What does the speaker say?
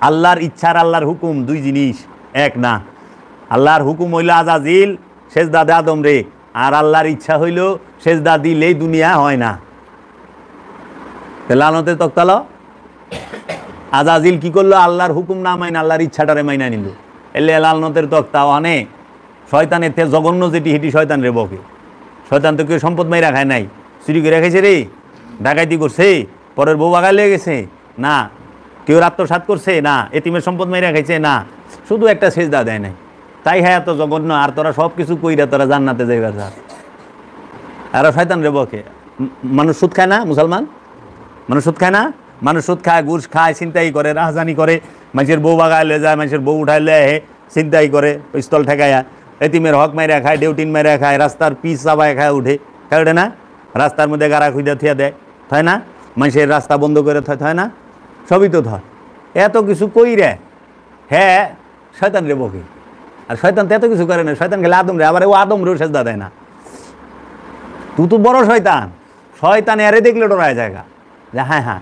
আল্লাহর ইচ্ছা আর আল্লাহর হুকুম দুই জিনিস এক না। আল্লাহর হুকুম হইল আজাজিল সেজদা দে আদম রে, আর আল্লাহর ইচ্ছা হইল সেজদা দিলেই দুনিয়া হয় না। লালনতের তক্তালো আজাজিল কি করলো? আল্লাহর হুকুম না মাইন আল্লাহর ইচ্ছাটারে মাইনা নিল। এলে লালনতের তক্তা অনে শয়তানের তে জঘন্য যেটি হেঁটি শয়তান রে বকে। শয়তান তো কেউ সম্পদ মাইরা খায় নাই, চুরি করে রেখেছে রে, ডাকাইতি করছে, পরের বউ বাগায় লেগে গেছে না, কেউ আত্মসাৎ করছে না, এতিমের সম্পদ মাইরা খাইছে না, শুধু একটা সেজদা দেয় নাই। তাই হ্যাঁ এত জঘন্য, আর তোরা সব কিছু কইরা তোরা জান্নাতে যাইবার যা। আর শয়তান রে বকে। মানুষ সুদ খায় না? মুসলমান মানুষ সুদ খায় না? মানুষ সুদ খায়, ঘুষ খায়, ছিনতাই করে, রাজধানী করে, মানুষের বউ বাগায় লয়ে যায়, মানুষের বউ উঠাই লয়ে হে ছিনতাই করে, পিস্তল ঠেকাইয়া এতিমের হক মাইরা খায়, ডেউটিন মাইরা খায়, রাস্তার পিস চাবায় খায়, উঠে খায়, ওঠে না? রাস্তার মধ্যে গাড়া খুঁজা থিয়া দেয়, হয় না? মানুষের রাস্তা বন্ধ করে হয় না? সবই তো ধর। এত কিছু কই রে হ্যাঁ শয়তান রে বকে। আর শয়তান তো এত কিছু করে না, শয়তান খেলে আদম রে, আবার ও আদম রেও সেজদা দেয় না। তুই তো বড় শয়তান, শয়তান এরে দেখলে ডরায় জায়গা যে হ্যাঁ হ্যাঁ